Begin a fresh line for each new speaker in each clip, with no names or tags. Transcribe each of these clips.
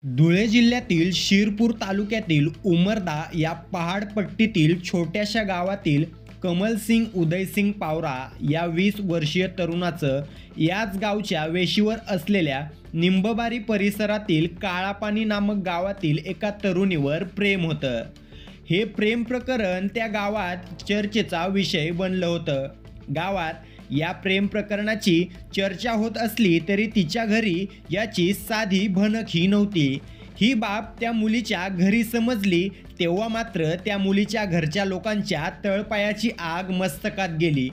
धुळे जिल्ह्यातील शिरपूर तालुक्यातील उमरदा या पहाडपट्टीतील छोट्याशा गावातील कमलसिंग उदयसिंग पावरा या 20 वर्षीय तरुणाचं याच गावच्या वेशीवर असलेल्या निंबबारी परिसरातील काळापानी नामक गावातील एका तरुणीवर प्रेम होतं. हे प्रेम प्रकरण त्या गावात चर्चेचा विषय बनलं होतं. गावात या प्रेम प्रकरणाची चर्चा होत असली तरी तिच्या घरी याची साधी भनकही नव्हती. ही बाब त्या मुलीच्या घरी समजली तेव्हा मात्र त्या मुलीच्या घरच्या लोकांच्या तळपायाची आग मस्तकात गेली.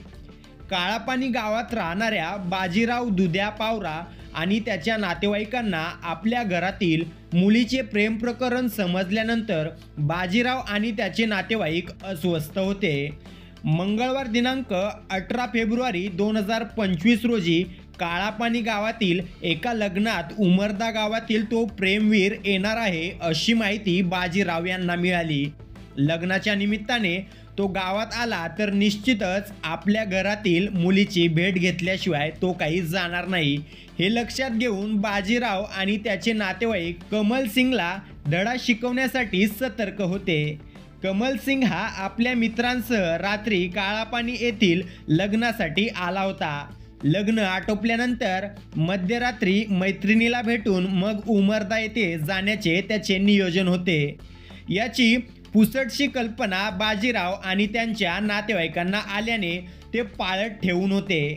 काळापानी गावात राहणाऱ्या बाजीराव दुद्या पावरा आणि त्याच्या नातेवाईकांना आपल्या घरातील मुलीचे प्रेम प्रकरण समजल्यानंतर बाजीराव आणि त्याचे नातेवाईक अस्वस्थ होते. मंगळवार दिनांक 18 फेब्रुवारी 2025 रोजी काळापानी गावातील एका लग्नात उमरदा गावातील तो प्रेमवीर येणार आहे अशी माहिती बाजीराव यांना मिळाली. लग्नाच्या निमित्ताने तो गावात आला तर निश्चितच आपल्या घरातील मुलीची भेट घेतल्याशिवाय तो काही जाणार नाही. हे लक्षात घेऊन बाजीराव आणि त्याचे नातेवाईक कमल सिंगला धडा शिकवण्यासाठी सतर्क होते. कमल सिंग हा आपल्या मित्रांसह रात्री काळापानी येथील लग्नासाठी आला होता. लग्न आटोपल्यानंतर मध्यरात्री मैत्रिणीला भेटून मग उमरदा येथे जाण्याचे त्याचे नियोजन होते. याची पुसटशी कल्पना बाजीराव आणि त्यांच्या नातेवाईकांना आल्याने ते पाळत ठेवून होते.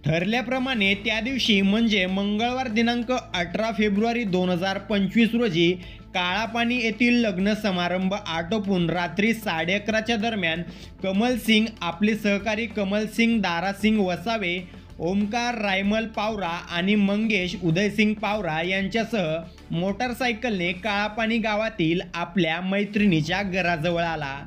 ठरल्याप्रमाणे त्या दिवशी म्हणजे मंगळवार दिनांक 18 फेब्रुवारी 2025 रोजी काळापानी येथील लग्न समारंभ आटोपून रात्री 11:30च्या दरम्यान कमल सिंग आपले सहकारी कमलसिंग दारासिंग वसावे, ओमकार रायमल पावरा आणि मंगेश उदयसिंग पावरा यांच्यासह मोटारसायकलने काळापानी गावातील आपल्या मैत्रिणीच्या घराजवळ आला.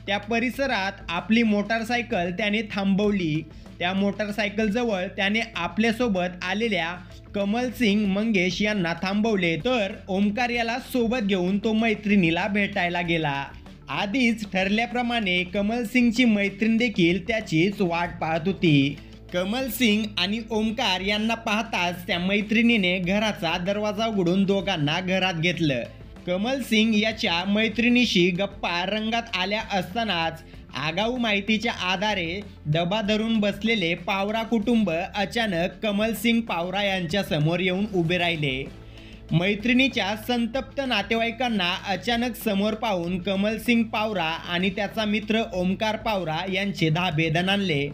त्या परिसरात आपली मोटारसायकल त्याने थांबवली. त्या मोटारसायकलजवळ त्याने आपल्यासोबत आलेल्या कमल सिंग मंगेश यांना थांबवले तर ओमकार याला सोबत घेऊन तो मैत्रिणीला भेटायला गेला. आधीच ठरल्याप्रमाणे कमल सिंगची मैत्रीण देखील त्याचीच वाट पाहत होती. कमल सिंग आणि ओमकार यांना पाहताच त्या मैत्रिणीने घराचा दरवाजा उघडून दोघांना घरात घेतलं. कमल सिंग याच्या मैत्रिणीशी गप्पा रंगात आल्या असतानाच आगाऊ माहितीच्या आधारे दबा धरून बसलेले पावरा कुटुंब अचानक कमल सिंग पावरा यांच्या समोर येऊन उभे राहिले. मैत्रिणीच्या संतप्त नातेवाईकांना अचानक समोर पाहून कमल सिंग पावरा आणि त्याचा मित्र ओमकार पावरा यांचे धाबे दणाणले.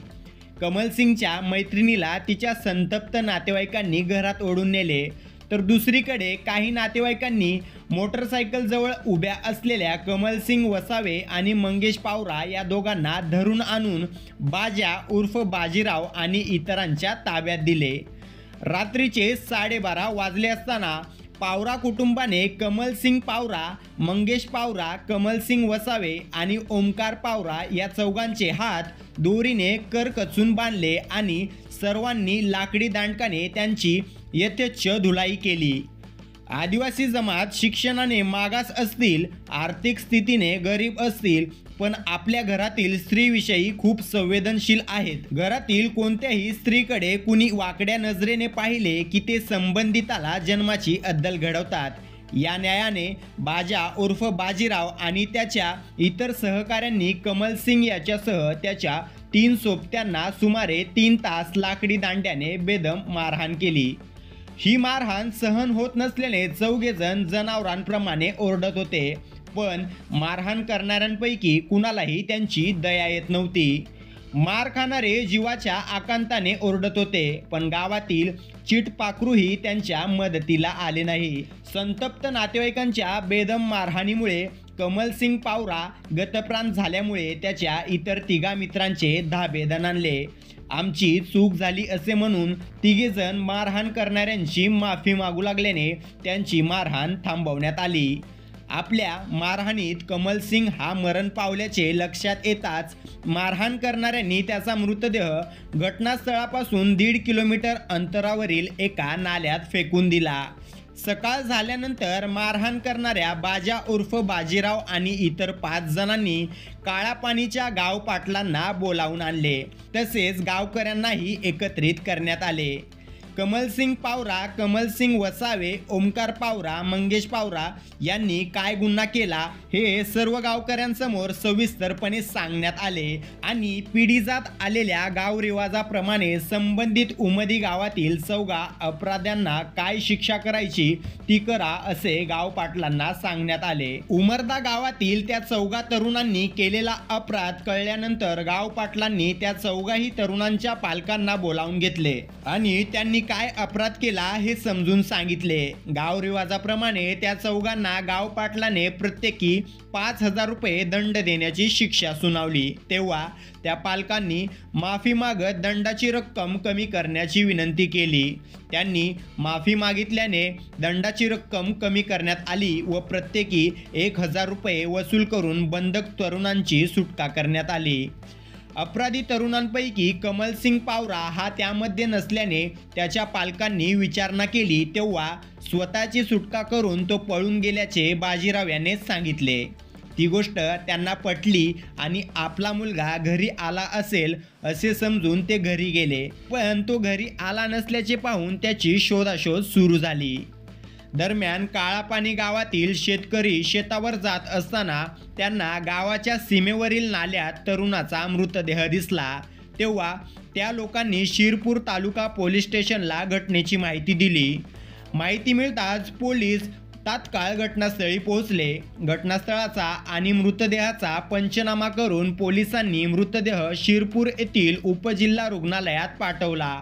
कमल सिंगच्या मैत्रिणीला तिच्या संतप्त नातेवाईकांनी घरात ओढून नेले तर दुसरीकडे काही नातेवाईकांनी मोटरसायकलजवळ उभ्या असलेल्या कमलसिंग वसावे आणि मंगेश पावरा या दोघांना धरून आणून बाजा उर्फ बाजीराव आणि इतरांच्या ताब्यात दिले. रात्रीचे 12:30 वाजले असताना पावरा कुटुंबाने कमलसिंग पावरा, मंगेश पावरा, कमलसिंग वसावे आणि ओमकार पावरा या चौघांचे हात दोरीने करकचून बांधले आणि सर्वांनी लाकडी दांडकाने त्यांची यथेच्छ धुलाई केली. आदिवासी जमात शिक्षणाने मागास असतील, आर्थिक स्थितीने गरीब असतील, पण आपल्या घरातील स्त्रीविषयी खूप संवेदनशील आहेत. घरातील कोणत्याही स्त्रीकडे कुणी वाकड्या नजरेने पाहिले की ते संबंधिताला जन्माची अद्दल घडवतात. या न्यायाने बाजा उर्फ बाजीराव आणि त्याच्या इतर सहकाऱ्यांनी कमल सिंग याच्यासह त्याच्या 3 सोबत्यांना सुमारे 3 तास लाकडी दांड्याने बेदम मारहाण केली. ही मारहाण सहन होत नसल्याने चौघेजण जनावरांप्रमाणे ओरडत होते, पण मारहाण करणाऱ्यांपैकी कुणालाही त्यांची दया येत नव्हती. मार खाणारे जीवाच्या आकांताने ओरडत होते, पण गावातील चिटपाखरूही त्यांच्या मदतीला आले नाही. संतप्त नातेवाईकांच्या बेदम मारहाणीमुळे कमलसिंग पावरा गतप्राण झाल्यामुळे त्याच्या इतर 3 मित्रांचे धाबे दणाणले. आमची चूक झाली असे म्हणून 3 जण मारहाण करणाऱ्यांची माफी मागू लागल्याने त्यांची मारहाण थांबवण्यात आली. आपल्या मारहाणीत कमल सिंग हा मरण पावल्याचे लक्षात येताच मारहाण करणाऱ्यांनी त्याचा मृतदेह घटनास्थळापासून 1.5 किलोमीटर अंतरावरील एका नाल्यात फेकून दिला. सकाळ झाल्यानंतर मारहाण करणाऱ्या बाजा उर्फ बाजीराव आणि इतर 5 जणांनी काळापानीच्या गाव पाटलांना बोलावून आणले. तसेच गावकऱ्यांनाही एकत्रित करण्यात आले. कमलसिंग पावरा, कमलसिंग वसावे, ओमकार पावरा, मंगेश पावरा यांनी काय गुन्हा केला हे सर्व गावकऱ्यांसमोर सविस्तरपणे सांगण्यात आले आणि पिढीजात आलेल्या गावरिवाजाप्रमाणे संबंधित उमदी गावातील चौघा अपराध्यांना काय शिक्षा करायची ती करा असे गाव पाटलांना सांगण्यात आले। उमरदा गावातील त्या चौघा तरुणांनी केलेला अपराध कळल्यानंतर गाव पाटलांनी त्या चौघाही तरुणांच्या पालकांना बोलावून घेतले आणि त्यांनी काय अपराध केला हे समजून सांगितले। गावरिवाजाप्रमाणे त्या चौघांना गाव पाटलाने प्रत्येकी 5,000 रुपये दंड देण्याची शिक्षा सुनावली। तेव्हा त्या पालकांनी माफी मागत दंडाची रक्कम कमी करण्याची विनंती केली। त्यांनी माफी मागितल्याने दंडाची रक्कम कमी करण्यात आली व प्रत्येकी 1,000 रुपये वसूल करून बंधक तरुणांची सुटका करण्यात आली। अपराधी तरुणांपैकी कमलसिंग पावरा हा त्यामध्ये नसल्याने त्याच्या पालकांनी विचारणा केली तेव्हा स्वतःची सुटका करून तो पळून गेल्याचे बाजीराव याने सांगितले। ती गोष्ट त्यांना पटली आणि आपला मुलगा घरी आला असेल असे समजून ते घरी गेले, पण तो घरी आला नसल्याचे पाहून त्याची शोधाशोध सुरू झाली। दरम्यान काळापाणी गावातील शेतकरी शेतावर जात असताना त्यांना गावाच्या सीमेवरील नाल्यात तरुणाचा मृतदेह दिसला। तेव्हा त्या लोकांनी शिरपूर तालुका पोलीस स्टेशनला घटनेची माहिती दिली। माहिती मिळताच पोलीस तात्काळ घटनास्थळी पोहोचले। घटनास्थळाचा आणि मृतदेहाचा पंचनामा करून पोलिसांनी मृतदेह शिरपूर येथील उपजिल्हा रुग्णालयात पाठवला।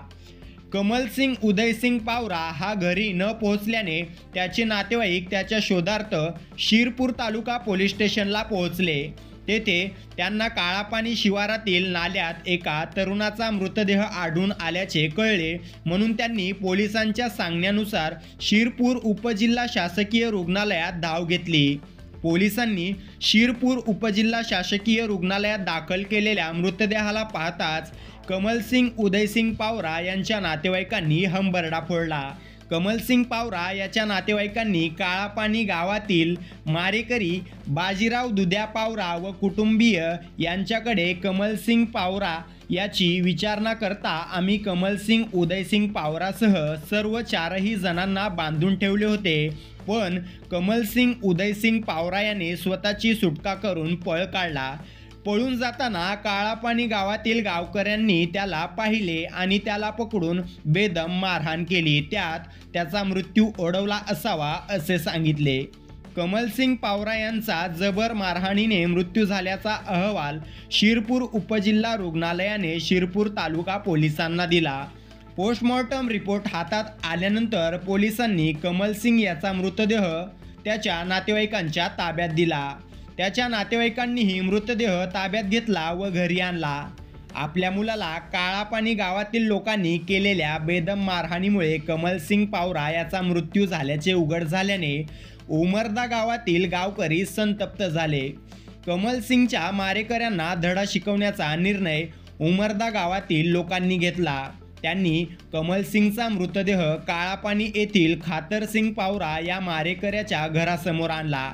कमलसिंग उदयसिंग पावरा हा घरी न पोहोचल्याने त्याचे नातेवाईक त्याच्या शोधार्थ शिरपूर तालुका पोलीस स्टेशनला पोहोचले। तेथे त्यांना काळापाणी शिवारातील नाल्यात एका तरुणाचा मृतदेह आढळून आल्याचे कळले, म्हणून त्यांनी पोलिसांच्या सांगण्यानुसार शिरपूर उपजिल्हा शासकीय रुग्णालयात धाव घेतली। पोलिसांनी शिरपूर उपजिल्हा शासकीय रुग्णालयात दाखल केलेल्या मृतदेहाला पाहताच कमलसिंग उदयसिंग पावरा यांच्या नातेवाईकांनी हंबरडा फोडला। कमलसिंग पावरा याच्या नातेवाईकांनी काळापाणी गावातील मारेकरी बाजीराव दुद्या पावरा व कुटुंबीय यांच्याकडे कमलसिंग पावरा याची विचारणा करता आम्ही कमलसिंग उदयसिंग पावरासह सर्व 4ही जणांना बांधून ठेवले होते, पण कमलसिंग उदयसिंग पावरा याने स्वतःची सुटका करून पळ काढला। पळून जाताना काळापाणी गावातील गावकऱ्यांनी त्याला पाहिले आणि त्याला पकडून बेदम मारहाण केली, त्यात त्याचा मृत्यू ओढवला असावा असे सांगितले। कमलसिंग पावरा यांचा जबर मारहाणीने मृत्यू झाल्याचा अहवाल शिरपूर उपजिल्हा रुग्णालयाने शिरपूर तालुका पोलिसांना दिला। पोस्टमॉर्टम रिपोर्ट हातात आल्यानंतर पोलिसांनी कमलसिंग याचा मृतदेह त्याच्या नातेवाईकांच्या ताब्यात दिला। त्याच्या नातेवाईकांनीही मृतदेह ताब्यात घेतला व घरी आणला। आपल्या मुलाला काळापाणी गावातील लोकांनी केलेल्या बेदम मारहाणीमुळे कमलसिंग पावरा याचा मृत्यू झाल्याचे उघड झाल्याने उमरदा गावातील गावकरी संतप्त झाले। कमलसिंगच्या मारेकऱ्यांना धडा शिकवण्याचा निर्णय उमरदा गावातील लोकांनी घेतला। त्यांनी कमलसिंगचा मृतदेह काळापाणी येथील खातरसिंग पावरा या मारेकऱ्याच्या घरासमोर आणला।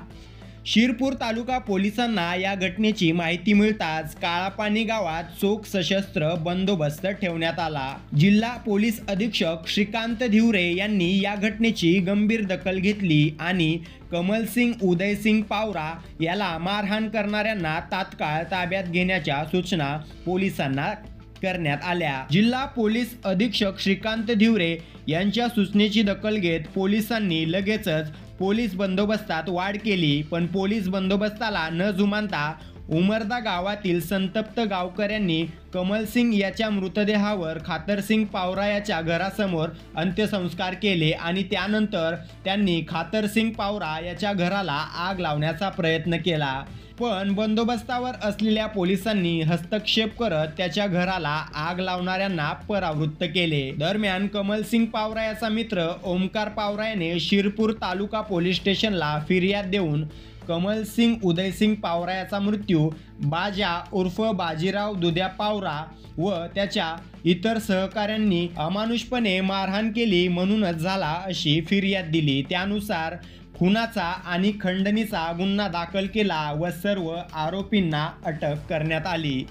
शिरपूर तालुका पोलिसांना या घटनेची माहिती मिळताच काळापाणी गावात चोख सशस्त्र बंदोबस्त ठेवण्यात आला। जिल्हा पोलीस अधीक्षक श्रीकांत धिवरे यांनी या घटनेची गंभीर दखल घेतली आणि कमलसिंग उदयसिंग पावरा याला मारहाण करणाऱ्यांना तात्काळ ताब्यात घेण्याच्या सूचना पोलिसांना करण्यात आल्या। जिल्हा पोलीस अधीक्षक श्रीकांत धिवरे यांच्या सूचनेची दखल घेत पोलिसांनी लगेचच पोलीस बंदोबस्तात वाढ केली, पण पोलीस बंदोबस्ताला न जुमानता उमरदा गावातील संतप्त गावकऱ्यांनी कमलसिंग याच्या मृतदेहावर खातरसिंग पावरा याच्या घरासमोर अंत्यसंस्कार केले आणि त्यानंतर त्यांनी खातरसिंग पावरा याच्या घराला आग लावण्याचा प्रयत्न केला, पण बंदोबस्तावर असलेल्या पोलिसांनी हस्तक्षेप करत त्याच्या घराला आग लावणाऱ्यांना परावृत्त केले। दरम्यान कमलसिंग पावरा याचा मित्र ओमकार पावरा याने शिरपूर तालुका पोलीस स्टेशनला फिर्याद देऊन कमलसिंग उदयसिंग पावरा याचा मृत्यू बाजा उर्फ बाजीराव दुद्या पावरा व त्याच्या इतर सहकाऱ्यांनी अमानुषपणे मारहाण केली म्हणूनच झाला अशी फिर्याद दिली। त्यानुसार खुनाचा आणि खंडणीचा गुन्हा दाखल केला व सर्व आरोपींना अटक करण्यात आली।